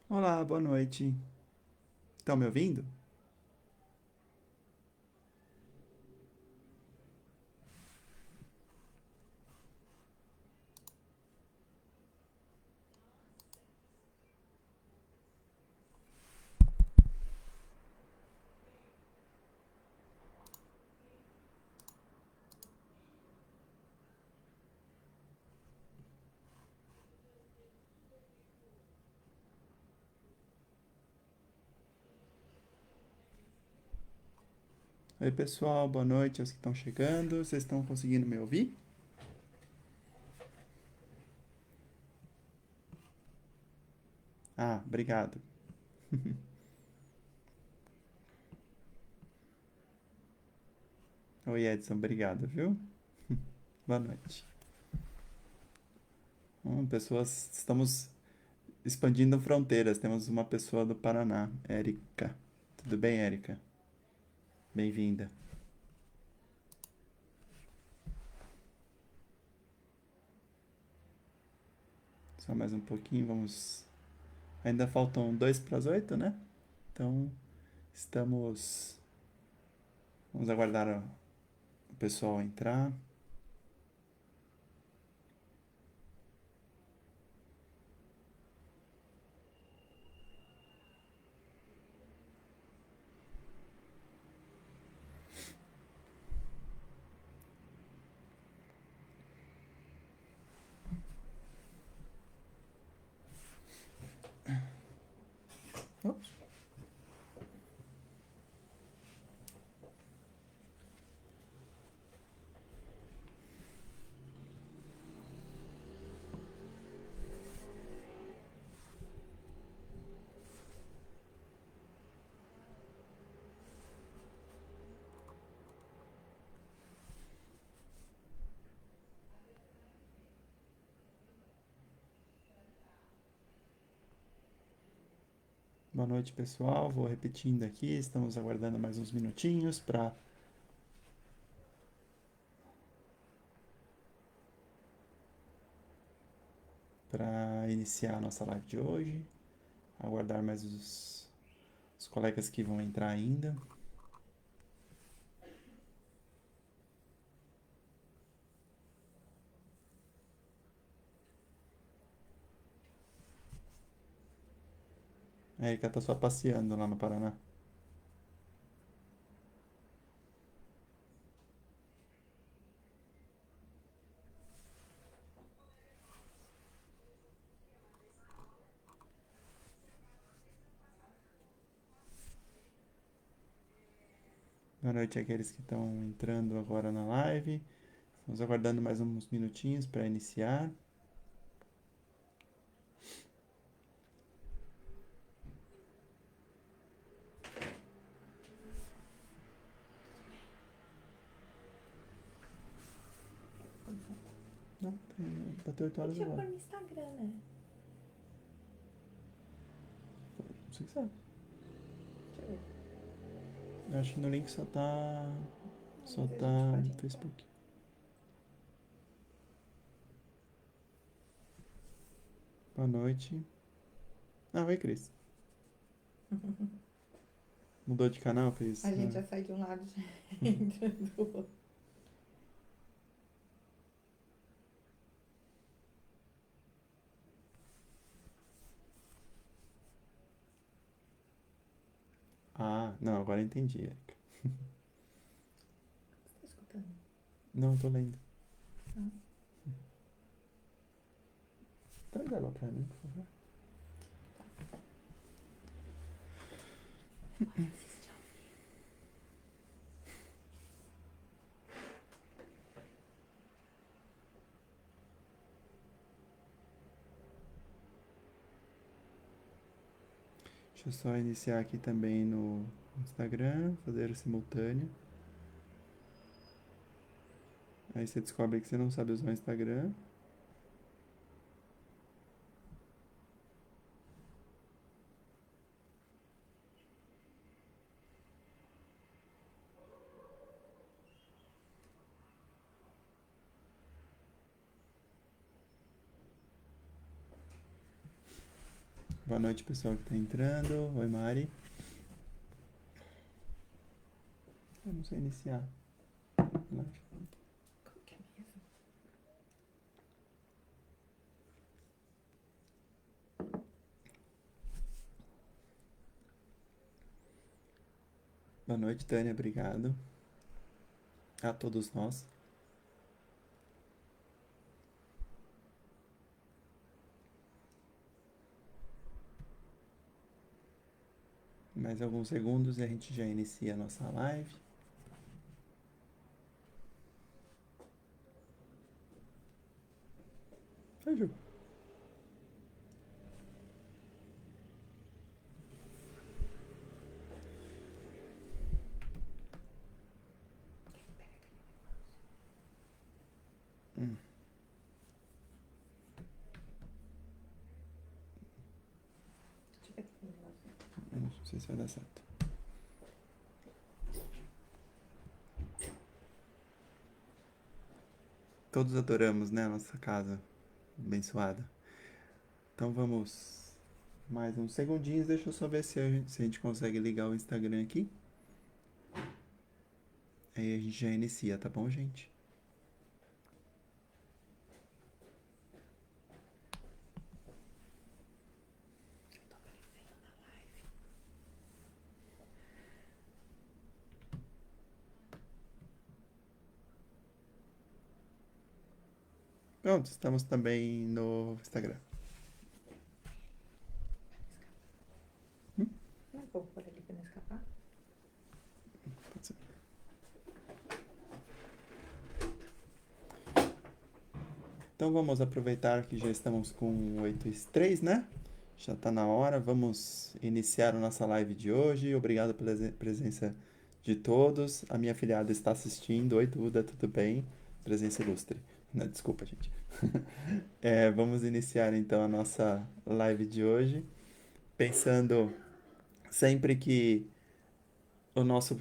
Olá, boa noite. Estão me ouvindo? Oi, pessoal, boa noite aos que estão chegando. Vocês estão conseguindo me ouvir? Ah, obrigado. Oi, Edson, obrigado, viu? Boa noite. Pessoas, estamos expandindo fronteiras. Temos uma pessoa do Paraná, Érica. Tudo bem, Érica? Bem-vinda. Só mais um pouquinho, vamos. Ainda faltam 2 para as 8, né? Então, estamos. Vamos aguardar o pessoal entrar. Ops. Boa noite, pessoal. Vou repetindo aqui. Estamos aguardando mais uns minutinhos para iniciar a nossa live de hoje. Aguardar mais os colegas que vão entrar ainda. A Erika tá só passeando lá no Paraná. Boa noite àqueles que estão entrando agora na live. Estamos aguardando mais uns minutinhos para iniciar. Não, bateu 8 horas Podia agora. pôr no Instagram, né? Você que sabe. Deixa eu ver. Eu acho que no link só tá. Não, Só mas a tá gente pode no entrar. Facebook. Boa noite. Ah, oi, Cris. Mudou de canal, fez. A gente já sai de um lado e já entra do outro. Ah, não, agora entendi, Erika. Você tá escutando? Não, tô lendo. Ah. Traz água pra mim, por favor. Bora assistir ao vivo. Deixa eu só iniciar aqui também no Instagram, fazer o simultâneo. Aí você descobre que você não sabe usar o Instagram. Boa noite, pessoal que está entrando. Oi, Mari. Vamos iniciar. Né? Qual que é mesmo? Boa noite, Tânia. Obrigado a todos nós. Mais alguns segundos e a gente já inicia a nossa live. Oi, Ju. Hum, Deixa eu ver aqui o negócio. não sei se vai dar certo. Todos adoramos, né, a nossa casa abençoada. Então vamos mais uns segundinhos. Deixa eu só ver se a gente consegue ligar o Instagram aqui. Aí a gente já inicia, tá bom, gente? Eu tô aparecendo na live. Pronto, estamos também no Instagram. Hum? Não é vou pôr ali pra não escapar? Pode ser. Então vamos aproveitar que já estamos com 8:03, né? Já está na hora. Vamos iniciar a nossa live de hoje. Obrigado pela presença de todos. A minha afilhada está assistindo. Oi, Duda, tudo bem? Presença ilustre. Não, desculpa, gente. Vamos iniciar então a nossa live de hoje, pensando sempre que o nosso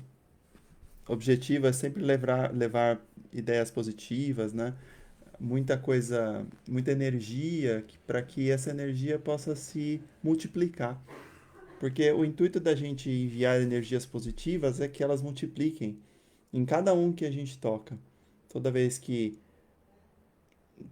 objetivo é sempre levar ideias positivas, né? Muita coisa, muita energia, para que essa energia possa se multiplicar. Porque o intuito da gente enviar energias positivas é que elas multipliquem em cada um que a gente toca. Toda vez que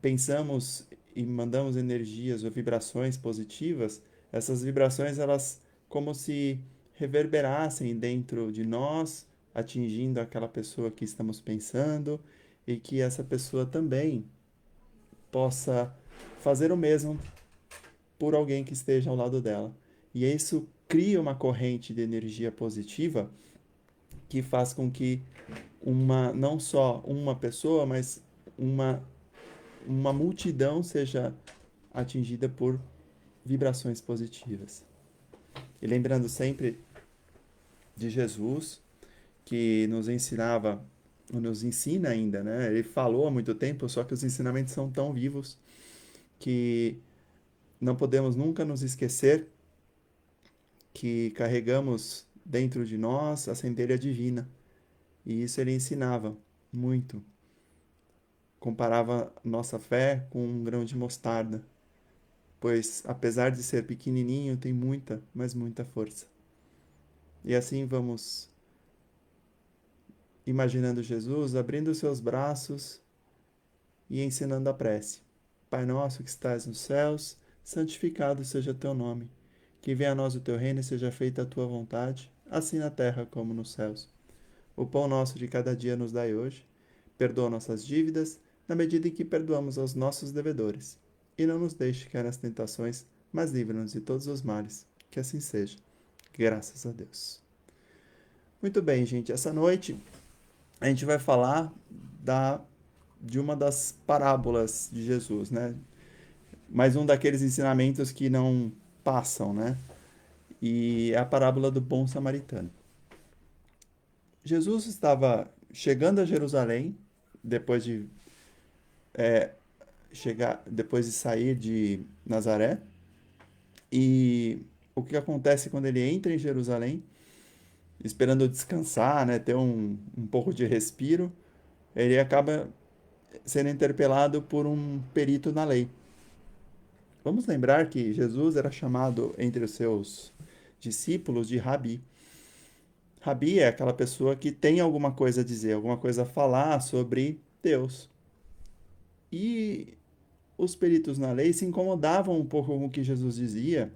pensamos e mandamos energias ou vibrações positivas, essas vibrações elas como se reverberassem dentro de nós, atingindo aquela pessoa que estamos pensando e que essa pessoa também possa fazer o mesmo por alguém que esteja ao lado dela. E isso cria uma corrente de energia positiva que faz com que não só uma pessoa, mas uma, uma multidão seja atingida por vibrações positivas. E lembrando sempre de Jesus, que nos ensinava, nos ensina ainda, né? Ele falou há muito tempo, só que os ensinamentos são tão vivos que não podemos nunca nos esquecer que carregamos dentro de nós a centelha divina. E isso ele ensinava muito. Comparava nossa fé com um grão de mostarda, pois apesar de ser pequenininho, tem muita, mas muita força. E assim vamos imaginando Jesus abrindo seus braços e ensinando a prece. Pai nosso que estás nos céus, santificado seja teu nome. Que venha a nós o teu reino e seja feita a tua vontade, assim na terra como nos céus. O pão nosso de cada dia nos dai hoje. Perdoa nossas dívidas, na medida em que perdoamos aos nossos devedores. E não nos deixe cair nas tentações, mas livra-nos de todos os males. Que assim seja. Graças a Deus. Muito bem, gente. Essa noite a gente vai falar de uma das parábolas de Jesus, né? Mais um daqueles ensinamentos que não passam, né? E é a parábola do bom samaritano. Jesus estava chegando a Jerusalém depois de depois de sair de Nazaré. E o que acontece quando ele entra em Jerusalém, esperando descansar, né, ter um pouco de respiro, ele acaba sendo interpelado por um perito na lei. Vamos lembrar que Jesus era chamado entre os seus discípulos de Rabi. Rabi é aquela pessoa que tem alguma coisa a dizer, alguma coisa a falar sobre Deus. E os peritos na lei se incomodavam um pouco com o que Jesus dizia,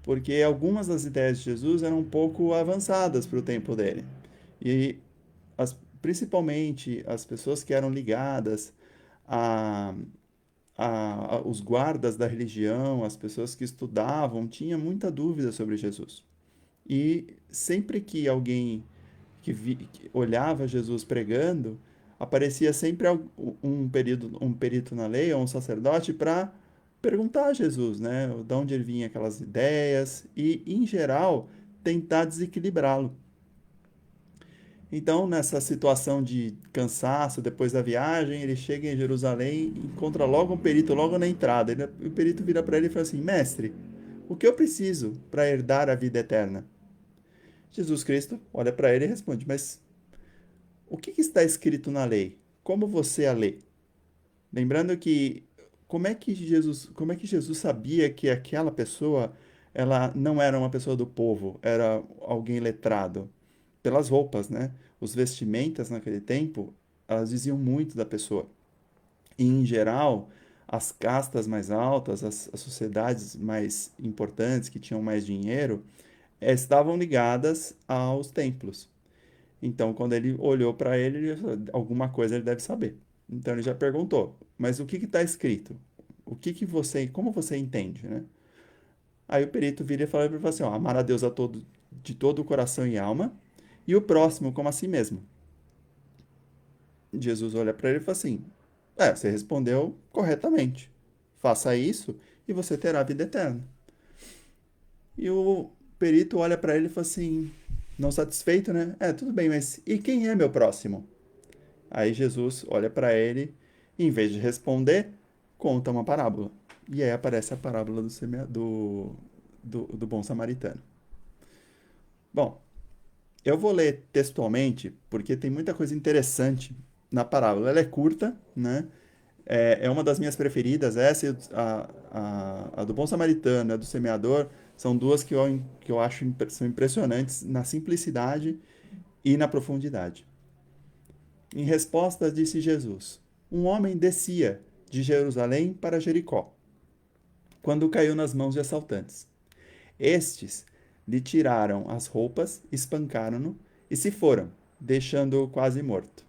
porque algumas das ideias de Jesus eram um pouco avançadas para o tempo dele. E principalmente as pessoas que eram ligadas a, os guardas da religião, as pessoas que estudavam, tinham muita dúvida sobre Jesus. E sempre que alguém que olhava Jesus pregando, aparecia sempre um perito na lei, ou um sacerdote, para perguntar a Jesus, né, de onde ele vinha aquelas ideias e, em geral, tentar desequilibrá-lo. Então, nessa situação de cansaço depois da viagem, ele chega em Jerusalém e encontra logo um perito, logo na entrada. O perito vira para ele e fala assim: Mestre, o que eu preciso para herdar a vida eterna? Jesus Cristo olha para ele e responde: Mas o que está escrito na lei? Como você a lê? Lembrando que como é que Jesus sabia que aquela pessoa ela não era uma pessoa do povo, era alguém letrado? Pelas roupas, né? Os vestimentas naquele tempo, elas diziam muito da pessoa. E, em geral, as castas mais altas, as sociedades mais importantes, que tinham mais dinheiro, estavam ligadas aos templos. Então, quando ele olhou para ele, alguma coisa ele deve saber. Então, ele já perguntou: mas o que está escrito? Como você entende, né? Aí o perito vira e fala para ele assim: ó, amar a Deus de todo o coração e alma, e o próximo como a si mesmo. Jesus olha para ele e fala assim: você respondeu corretamente. Faça isso e você terá vida eterna. E o perito olha para ele e fala assim, não satisfeito, né? Tudo bem, mas e quem é meu próximo? Aí Jesus olha para ele e, em vez de responder, conta uma parábola. E aí aparece a parábola do bom samaritano. Bom, eu vou ler textualmente porque tem muita coisa interessante na parábola. Ela é curta, né? É uma das minhas preferidas. Essa e a do bom samaritano e a do semeador são duas que eu acho são impressionantes na simplicidade e na profundidade. Em resposta, disse Jesus: Um homem descia de Jerusalém para Jericó, quando caiu nas mãos de assaltantes. Estes lhe tiraram as roupas, espancaram-no e se foram, deixando-o quase morto.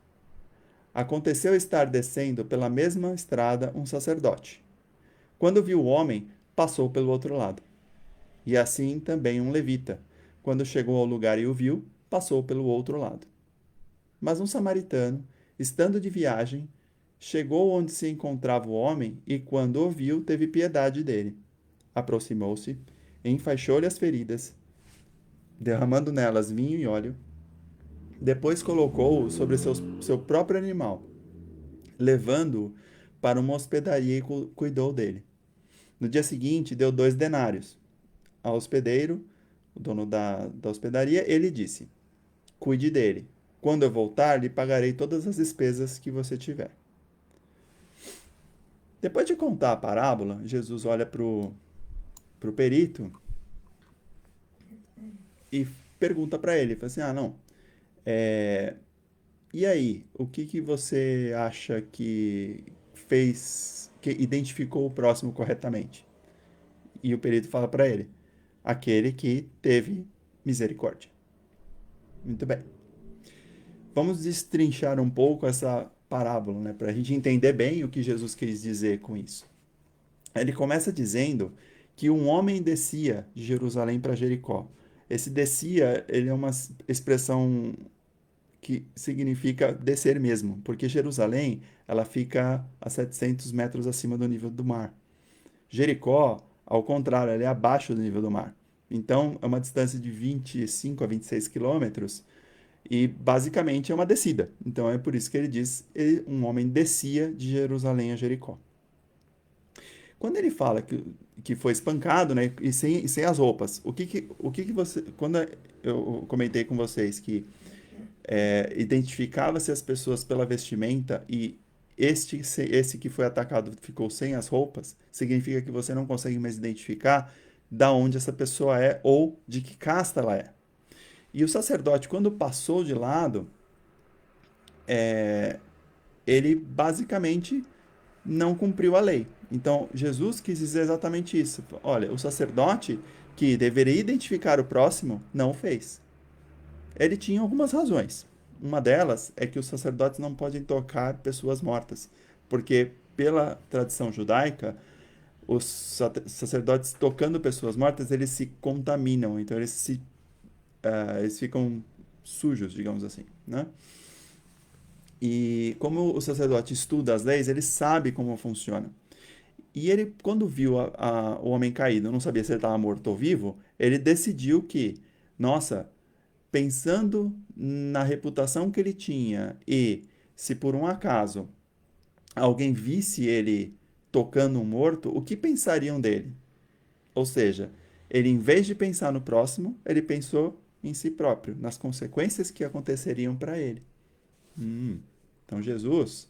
Aconteceu estar descendo pela mesma estrada um sacerdote. Quando viu o homem, passou pelo outro lado. E assim também um levita. Quando chegou ao lugar e o viu, passou pelo outro lado. Mas um samaritano, estando de viagem, chegou onde se encontrava o homem e, quando o viu, teve piedade dele. Aproximou-se, enfaixou-lhe as feridas, derramando nelas vinho e óleo. Depois colocou-o sobre seu próprio animal, levando-o para uma hospedaria e cuidou dele. No dia seguinte, deu 2 denários ao hospedeiro, o dono da hospedaria. Ele disse: Cuide dele. Quando eu voltar, lhe pagarei todas as despesas que você tiver. Depois de contar a parábola, Jesus olha para o perito e pergunta para ele, fala assim, não, é, e aí, o que você acha que fez, que identificou o próximo corretamente? E o perito fala para ele, aquele que teve misericórdia. Muito bem. Vamos destrinchar um pouco essa parábola, né, para a gente entender bem o que Jesus quis dizer com isso. Ele começa dizendo que um homem descia de Jerusalém para Jericó. Esse descia, ele é uma expressão que significa descer mesmo, porque Jerusalém, ela fica a 700 metros acima do nível do mar. Jericó, ao contrário, ela é abaixo do nível do mar. Então, é uma distância de 25 a 26 quilômetros e, basicamente, é uma descida. Então, é por isso que ele diz que um homem descia de Jerusalém a Jericó. Quando ele fala que foi espancado, né, e sem as roupas, o que você... Quando eu comentei com vocês que identificava-se as pessoas pela vestimenta e esse que foi atacado ficou sem as roupas, significa que você não consegue mais identificar da onde essa pessoa é ou de que casta ela é. E o sacerdote, quando passou de lado, ele basicamente não cumpriu a lei. Então, Jesus quis dizer exatamente isso. Olha, o sacerdote que deveria identificar o próximo não o fez. Ele tinha algumas razões. Uma delas é que os sacerdotes não podem tocar pessoas mortas, porque pela tradição judaica, os sacerdotes tocando pessoas mortas, eles se contaminam, então eles ficam sujos, digamos assim, né? E como o sacerdote estuda as leis, ele sabe como funciona. E ele, quando viu o homem caído, não sabia se ele estava morto ou vivo, ele decidiu que, nossa, pensando na reputação que ele tinha e se por um acaso alguém visse ele tocando um morto, o que pensariam dele? Ou seja, ele, em vez de pensar no próximo, ele pensou em si próprio, nas consequências que aconteceriam para ele. Então Jesus,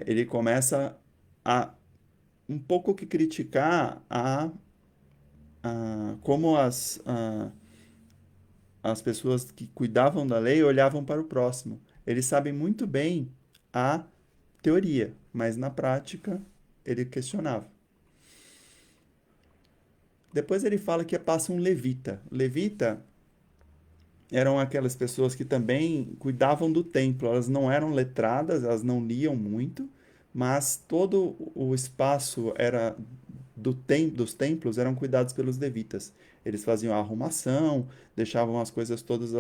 ele começa a um pouco que criticar como as pessoas que cuidavam da lei olhavam para o próximo. Eles sabem muito bem a teoria, mas na prática ele questionava. Depois ele fala que passa um levita. Levita eram aquelas pessoas que também cuidavam do templo. Elas não eram letradas, elas não liam muito, mas todo o espaço era dos templos eram cuidados pelos levitas. Eles faziam a arrumação, deixavam as coisas todas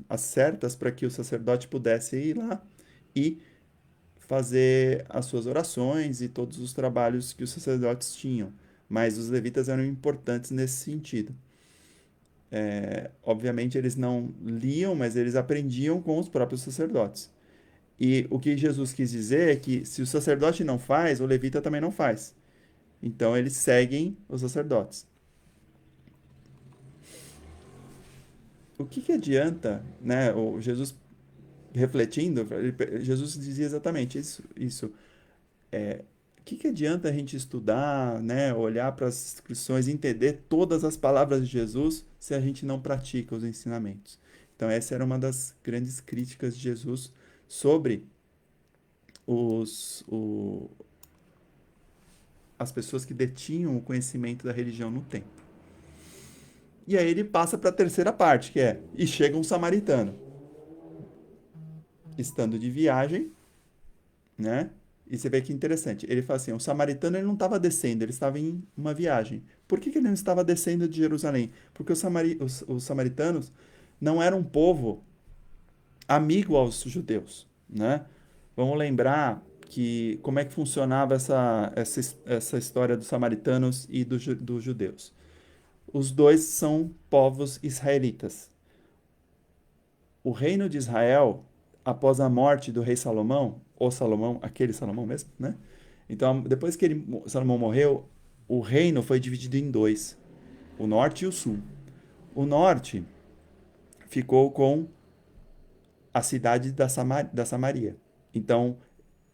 as certas para que o sacerdote pudesse ir lá e fazer as suas orações e todos os trabalhos que os sacerdotes tinham. Mas os levitas eram importantes nesse sentido. Obviamente eles não liam, mas eles aprendiam com os próprios sacerdotes. E o que Jesus quis dizer é que se o sacerdote não faz, o levita também não faz. Então eles seguem os sacerdotes. O que adianta, né? O Jesus refletindo, Jesus dizia exatamente isso. O que adianta a gente estudar, né? Olhar para as inscrições, entender todas as palavras de Jesus se a gente não pratica os ensinamentos? Então essa era uma das grandes críticas de Jesus sobre os, o, as pessoas que detinham o conhecimento da religião no tempo. E aí ele passa para a terceira parte, que é: e chega um samaritano, estando de viagem, né? E você vê que interessante. Ele fala assim: o samaritano ele não estava descendo, ele estava em uma viagem. Por que ele não estava descendo de Jerusalém? Porque os samaritanos não eram um povo amigo aos judeus, né? Vamos lembrar que como é que funcionava essa história dos samaritanos e dos judeus. Os dois são povos israelitas. O reino de Israel, após a morte do rei Salomão, ou Salomão, aquele Salomão mesmo, né? Então, depois que Salomão morreu, o reino foi dividido em dois, o norte e o sul. O norte ficou com a cidade da Samaria. Então,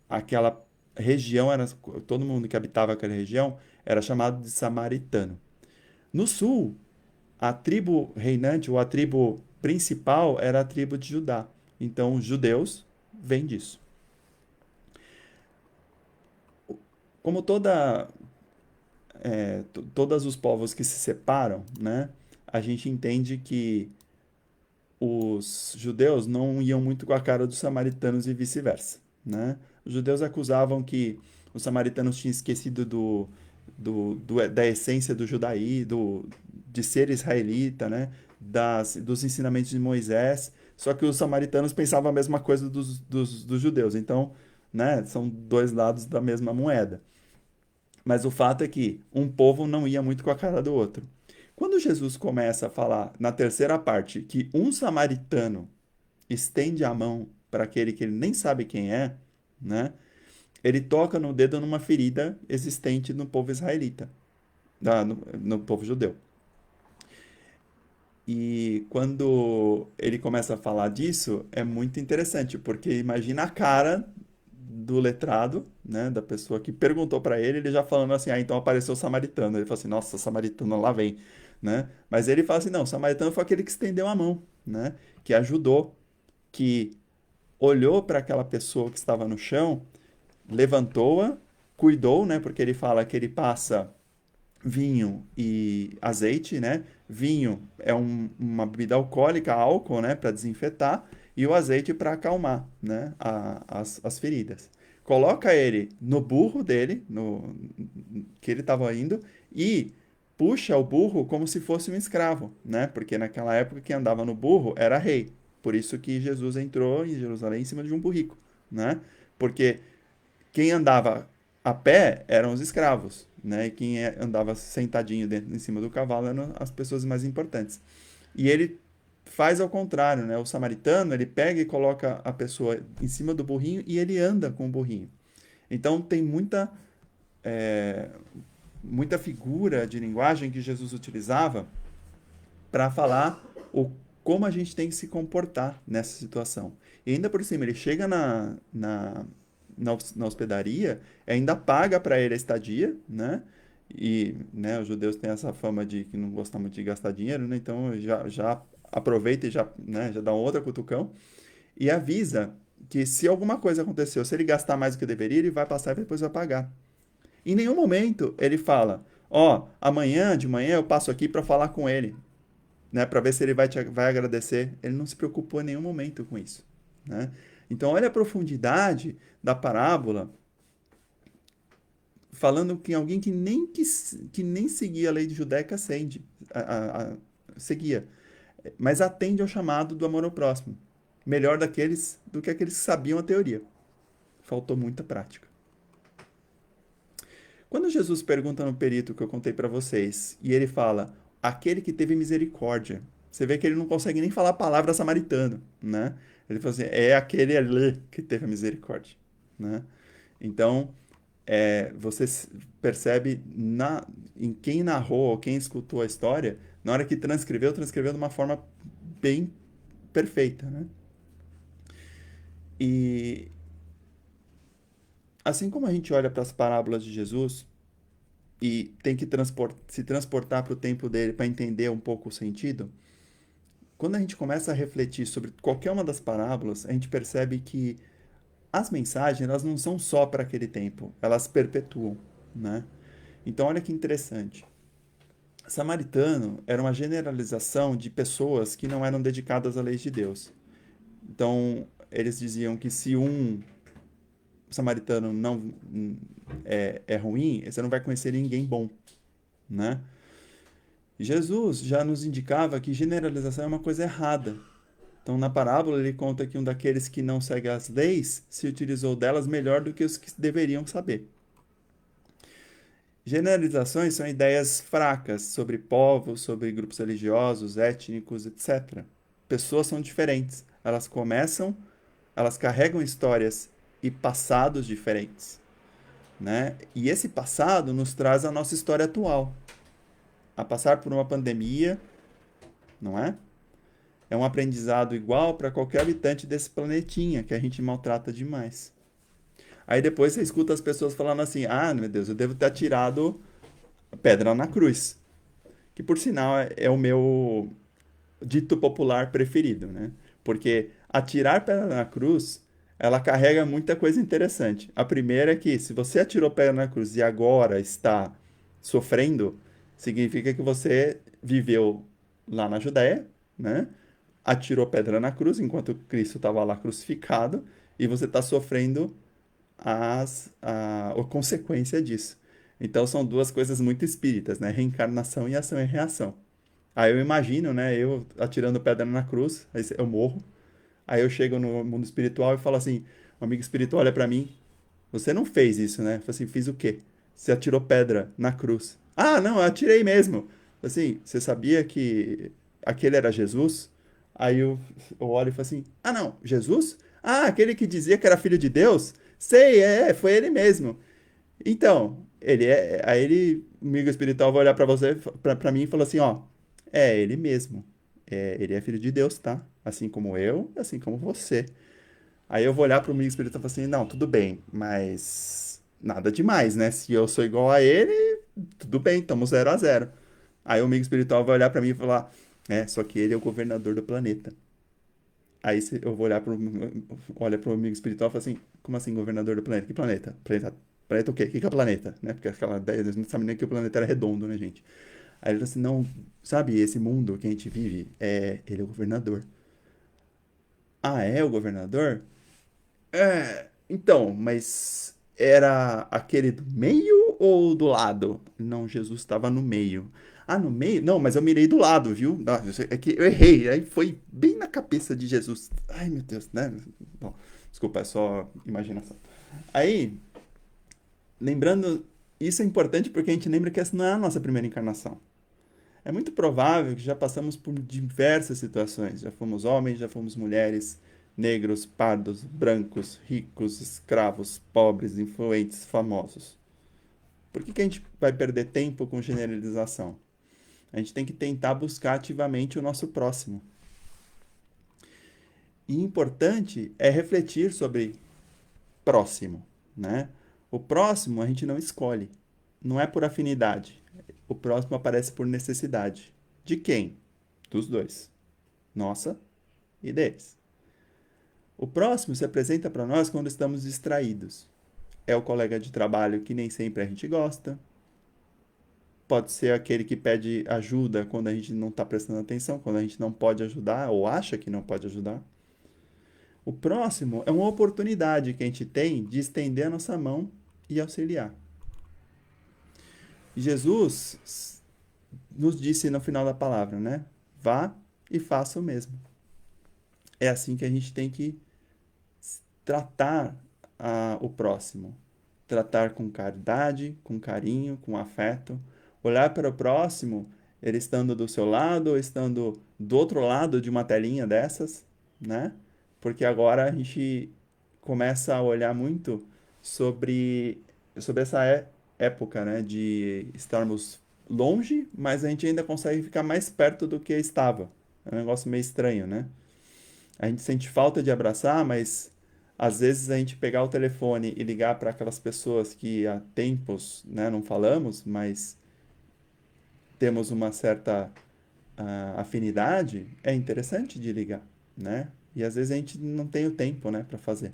aquela região, todo mundo que habitava aquela região era chamado de samaritano. No sul, a tribo reinante, ou a tribo principal, era a tribo de Judá. Então, os judeus vêm disso. Como todos os povos que se separam, né, a gente entende que os judeus não iam muito com a cara dos samaritanos e vice-versa, né? Os judeus acusavam que os samaritanos tinham esquecido da essência do judaísmo, de ser israelita, né? Dos ensinamentos de Moisés, só que os samaritanos pensavam a mesma coisa dos judeus. Então, né, são dois lados da mesma moeda. Mas o fato é que um povo não ia muito com a cara do outro. Quando Jesus começa a falar na terceira parte que um samaritano estende a mão para aquele que ele nem sabe quem é, né? Ele toca no dedo numa ferida existente no povo israelita, no povo judeu. E quando ele começa a falar disso, é muito interessante, porque imagina a cara do letrado, né, da pessoa que perguntou para ele, ele já falando assim, ah, então apareceu o samaritano. Ele falou assim, nossa, samaritano lá vem, né? Mas ele fala assim, não, o samaritano foi aquele que estendeu a mão, né? Que ajudou, que olhou para aquela pessoa que estava no chão, levantou-a, cuidou, né? Porque ele fala que ele passa vinho e azeite, né? Vinho é uma bebida alcoólica, álcool, né? Para desinfetar, e o azeite para acalmar, né? As feridas. Coloca ele no burro dele, no que ele estava indo, e puxa o burro como se fosse um escravo, né? Porque naquela época quem andava no burro era rei. Por isso que Jesus entrou em Jerusalém em cima de um burrico, né? Porque quem andava a pé eram os escravos, né? E quem andava sentadinho dentro, em cima do cavalo eram as pessoas mais importantes. E ele faz ao contrário, né? O samaritano, ele pega e coloca a pessoa em cima do burrinho e ele anda com o burrinho. Então tem é, muita figura de linguagem que Jesus utilizava para falar como a gente tem que se comportar nessa situação. E ainda por cima, ele chega na hospedaria, ainda paga para ele a estadia, né? E né, os judeus têm essa fama de que não gostam muito de gastar dinheiro, né? Então já aproveita e já, né, já dá um outro cutucão. E avisa que se alguma coisa aconteceu, se ele gastar mais do que deveria, ele vai passar e depois vai pagar. Em nenhum momento ele fala, ó, amanhã de manhã eu passo aqui para falar com ele, né, para ver se ele vai agradecer. Ele não se preocupou em nenhum momento com isso, né? Então, olha a profundidade da parábola, falando que alguém que nem seguia a lei de judaica seguia, mas atende ao chamado do amor ao próximo. Melhor do que aqueles que sabiam a teoria. Faltou muita prática. Quando Jesus pergunta no perito que eu contei para vocês, e ele fala, aquele que teve misericórdia, você vê que ele não consegue nem falar a palavra samaritano, né? Ele fala assim, é aquele ali que teve a misericórdia, né? Então, você percebe em quem narrou, ou quem escutou a história, na hora que transcreveu de uma forma bem perfeita, né? E assim como a gente olha para as parábolas de Jesus, e tem que se transportar para o tempo dele para entender um pouco o sentido, quando a gente começa a refletir sobre qualquer uma das parábolas, a gente percebe que as mensagens elas não são só para aquele tempo, elas perpetuam, né? Então olha que interessante. Samaritano era uma generalização de pessoas que não eram dedicadas à lei de Deus. Então eles diziam que se um samaritano não é ruim, você não vai conhecer ninguém bom, né? Jesus já nos indicava que generalização é uma coisa errada. Então, na parábola, ele conta que um daqueles que não segue as leis se utilizou delas melhor do que os que deveriam saber. Generalizações são ideias fracas sobre povos, sobre grupos religiosos, étnicos, etc. Pessoas são diferentes. Elas carregam histórias e passados diferentes, né? E esse passado nos traz a nossa história atual. A passar por uma pandemia, não é? É um aprendizado igual para qualquer habitante desse planetinha que a gente maltrata demais. Aí depois você escuta as pessoas falando assim: ah, meu Deus, eu devo ter atirado pedra na cruz. Que por sinal é o meu dito popular preferido, né? Porque atirar pedra na cruz, ela carrega muita coisa interessante. A primeira é que se você atirou pedra na cruz e agora está sofrendo, significa que você viveu lá na Judéia, né? Atirou pedra na cruz enquanto Cristo estava lá crucificado e você está sofrendo a consequência disso. Então são duas coisas muito espíritas, né? Reencarnação e ação e reação. Aí eu imagino, né? Eu atirando pedra na cruz, aí eu morro. Aí eu chego no mundo espiritual e falo assim: um amigo espiritual olha pra mim, você não fez isso, né? Eu falo assim: fiz o quê? Você atirou pedra na cruz. Ah, não, eu atirei mesmo. Assim, você sabia que aquele era Jesus? Aí eu olho e falo assim: ah, não, Jesus? Ah, aquele que dizia que era filho de Deus? Sei, foi ele mesmo. Então, aí ele, o amigo espiritual vai olhar pra você, pra mim e fala assim, ó, é ele mesmo. Ele é filho de Deus, tá? Assim como eu, assim como você. Aí eu vou olhar para o amigo espiritual e falar assim, não, tudo bem, mas nada demais, né? Se eu sou igual a ele, tudo bem, estamos 0-0. Aí o amigo espiritual vai olhar para mim e falar, só que ele é o governador do planeta. Aí eu vou olha pro amigo espiritual e falo assim, como assim governador do planeta? Que planeta? Planeta o quê? O que que é planeta? Né? Porque aquela ideia, eles não sabem nem que o planeta era redondo, né, gente? Aí ele falou assim, não, sabe, esse mundo que a gente vive, ele é o governador. Ah, é o governador? Então, mas era aquele do meio ou do lado? Não, Jesus estava no meio. Ah, no meio? Não, mas eu mirei do lado, viu? Ah, é que eu errei. Aí foi bem na cabeça de Jesus. Ai, meu Deus, né? Bom, desculpa, é só imaginação. Aí, lembrando, isso é importante porque a gente lembra que essa não é a nossa primeira encarnação. É muito provável que já passamos por diversas situações. Já fomos homens, já fomos mulheres, negros, pardos, brancos, ricos, escravos, pobres, influentes, famosos. Por que a gente vai perder tempo com generalização? A gente tem que tentar buscar ativamente o nosso próximo. E importante é refletir sobre próximo, né? O próximo a gente não escolhe, não é por afinidade. O próximo aparece por necessidade. De quem? Dos dois. Nossa e deles. O próximo se apresenta para nós quando estamos distraídos. É o colega de trabalho que nem sempre a gente gosta. Pode ser aquele que pede ajuda quando a gente não está prestando atenção, quando a gente não pode ajudar ou acha que não pode ajudar. O próximo é uma oportunidade que a gente tem de estender a nossa mão e auxiliar. E Jesus nos disse no final da palavra, né? Vá e faça o mesmo. É assim que a gente tem que tratar o próximo. Tratar com caridade, com carinho, com afeto. Olhar para o próximo, ele estando do seu lado ou estando do outro lado de uma telinha dessas, né? Porque agora a gente começa a olhar muito sobre essa época, né? De estarmos longe, mas a gente ainda consegue ficar mais perto do que estava. É um negócio meio estranho, né? A gente sente falta de abraçar, mas às vezes a gente pegar o telefone e ligar para aquelas pessoas que há tempos, né, não falamos, mas temos uma certa afinidade, é interessante de ligar, né? E às vezes a gente não tem o tempo, né, para fazer.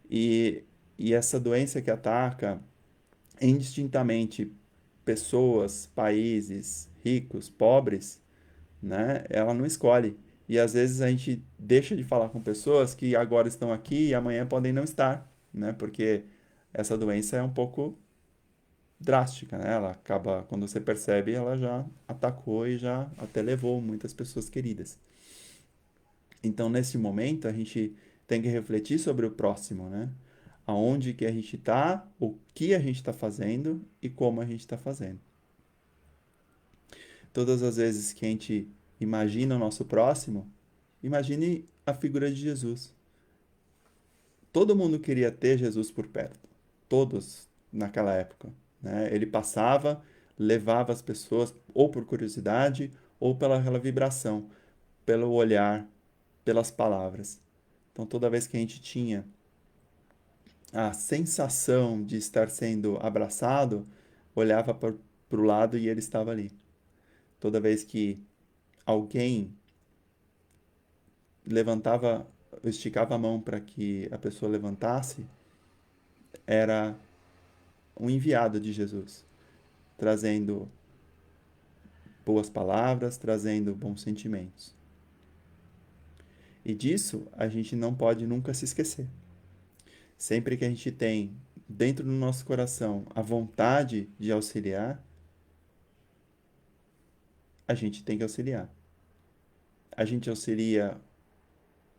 E, e essa doença que ataca indistintamente pessoas, países, ricos, pobres, né? Ela não escolhe. E às vezes a gente deixa de falar com pessoas que agora estão aqui e amanhã podem não estar, né? Porque essa doença é um pouco drástica, né? Ela acaba, quando você percebe, ela já atacou e já até levou muitas pessoas queridas. Então, nesse momento, a gente tem que refletir sobre o próximo, né? Aonde que a gente está, o que a gente está fazendo e como a gente está fazendo. Todas as vezes que a gente imagina o nosso próximo, imagine a figura de Jesus. Todo mundo queria ter Jesus por perto. Todos naquela época, né? Ele passava, levava as pessoas ou por curiosidade ou pela aquela vibração, pelo olhar, pelas palavras. Então, toda vez que a gente tinha a sensação de estar sendo abraçado, olhava para o lado e ele estava ali. Toda vez que alguém levantava, esticava a mão para que a pessoa levantasse, era um enviado de Jesus, trazendo boas palavras, trazendo bons sentimentos. E disso a gente não pode nunca se esquecer. Sempre que a gente tem dentro do nosso coração a vontade de auxiliar, a gente tem que auxiliar. A gente auxilia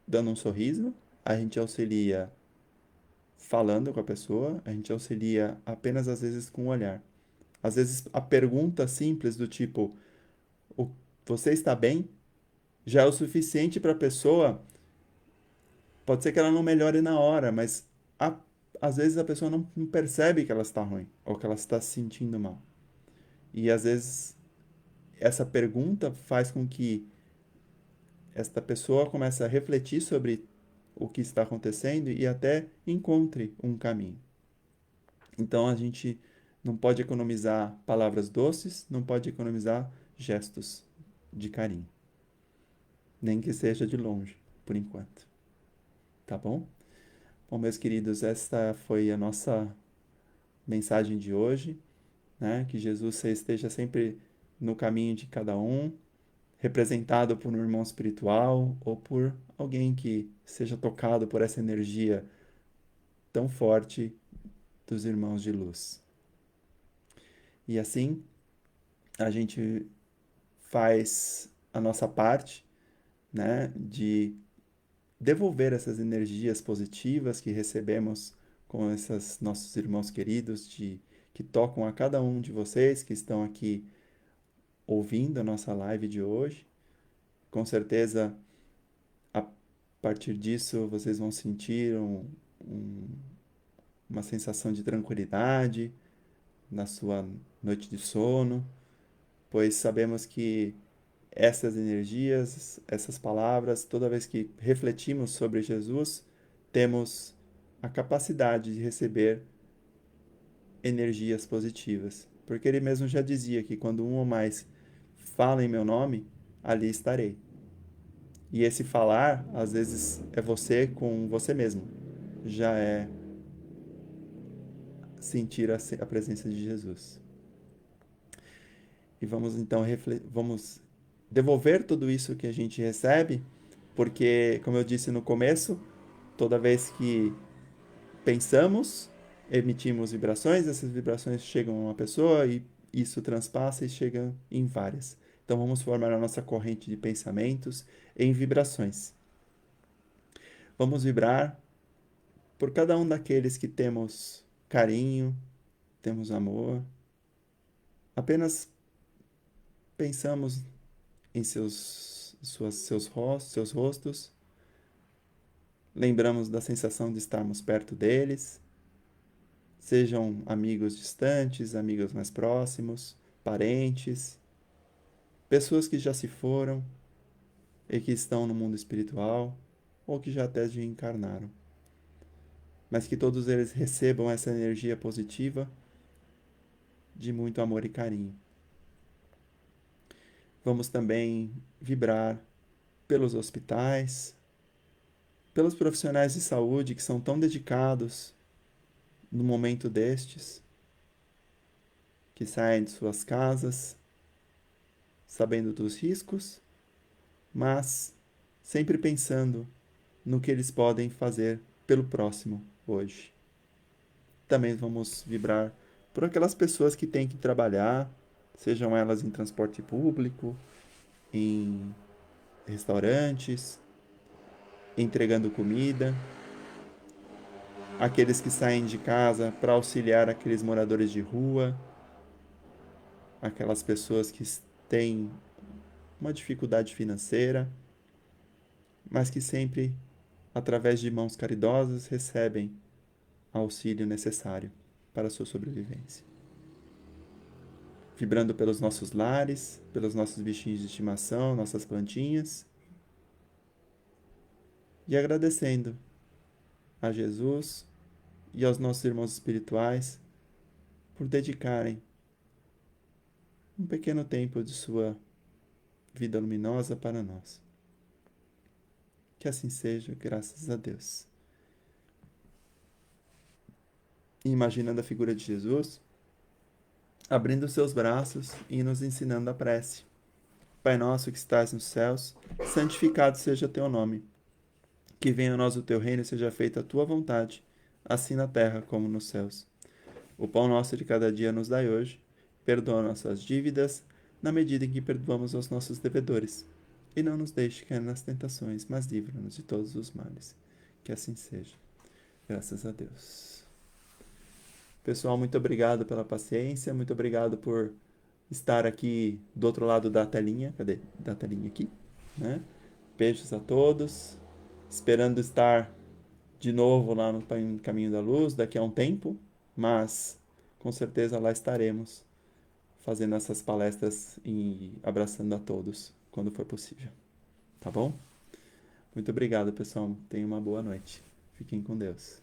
dando um sorriso, a gente auxilia falando com a pessoa, a gente auxilia apenas às vezes com o olhar. Às vezes a pergunta simples do tipo, o, você está bem? Já é o suficiente para a pessoa. Pode ser que ela não melhore na hora, mas às vezes a pessoa não percebe que ela está ruim ou que ela está se sentindo mal. E às vezes essa pergunta faz com que esta pessoa comece a refletir sobre o que está acontecendo e até encontre um caminho. Então a gente não pode economizar palavras doces, não pode economizar gestos de carinho, nem que seja de longe, por enquanto. Tá bom? Bom, meus queridos, esta foi a nossa mensagem de hoje, né? Que Jesus esteja sempre no caminho de cada um, representado por um irmão espiritual ou por alguém que seja tocado por essa energia tão forte dos irmãos de luz. E assim, a gente faz a nossa parte, né, de devolver essas energias positivas que recebemos com esses nossos irmãos queridos que tocam a cada um de vocês que estão aqui ouvindo a nossa live de hoje. Com certeza, a partir disso, vocês vão sentir uma sensação de tranquilidade na sua noite de sono, pois sabemos que essas energias, essas palavras, toda vez que refletimos sobre Jesus, temos a capacidade de receber energias positivas. Porque ele mesmo já dizia que quando um ou mais fala em meu nome, ali estarei. E esse falar, às vezes, é você com você mesmo. Já é sentir a presença de Jesus. E vamos então vamos devolver tudo isso que a gente recebe, porque, como eu disse no começo, toda vez que pensamos, emitimos vibrações, essas vibrações chegam a uma pessoa e isso transpassa e chega em várias. Então vamos formar a nossa corrente de pensamentos em vibrações. Vamos vibrar por cada um daqueles que temos carinho, temos amor. Apenas pensamos em seus rostos, lembramos da sensação de estarmos perto deles, sejam amigos distantes, amigos mais próximos, parentes, pessoas que já se foram e que estão no mundo espiritual ou que já até reencarnaram. Mas que todos eles recebam essa energia positiva de muito amor e carinho. Vamos também vibrar pelos hospitais, pelos profissionais de saúde que são tão dedicados no momento destes, que saem de suas casas, sabendo dos riscos, mas sempre pensando no que eles podem fazer pelo próximo hoje. Também vamos vibrar por aquelas pessoas que têm que trabalhar, sejam elas em transporte público, em restaurantes, entregando comida, aqueles que saem de casa para auxiliar aqueles moradores de rua, aquelas pessoas que têm uma dificuldade financeira, mas que sempre, através de mãos caridosas, recebem auxílio necessário para a sua sobrevivência. Vibrando pelos nossos lares, pelos nossos bichinhos de estimação, nossas plantinhas, e agradecendo a Jesus e aos nossos irmãos espirituais por dedicarem um pequeno tempo de sua vida luminosa para nós. Que assim seja, graças a Deus. E imaginando a figura de Jesus, abrindo seus braços e nos ensinando a prece. Pai nosso que estás nos céus, santificado seja teu nome. Que venha a nós o teu reino e seja feita a tua vontade, assim na terra como nos céus. O pão nosso de cada dia nos dai hoje. Perdoa nossas dívidas, na medida em que perdoamos aos nossos devedores. E não nos deixe cair nas tentações, mas livra-nos de todos os males. Que assim seja. Graças a Deus. Pessoal, muito obrigado pela paciência, muito obrigado por estar aqui do outro lado da telinha. Cadê? Da telinha aqui, né? Beijos a todos. Esperando estar de novo lá no Caminho da Luz daqui a um tempo, mas com certeza lá estaremos fazendo essas palestras e abraçando a todos quando for possível. Tá bom? Muito obrigado, pessoal. Tenham uma boa noite. Fiquem com Deus.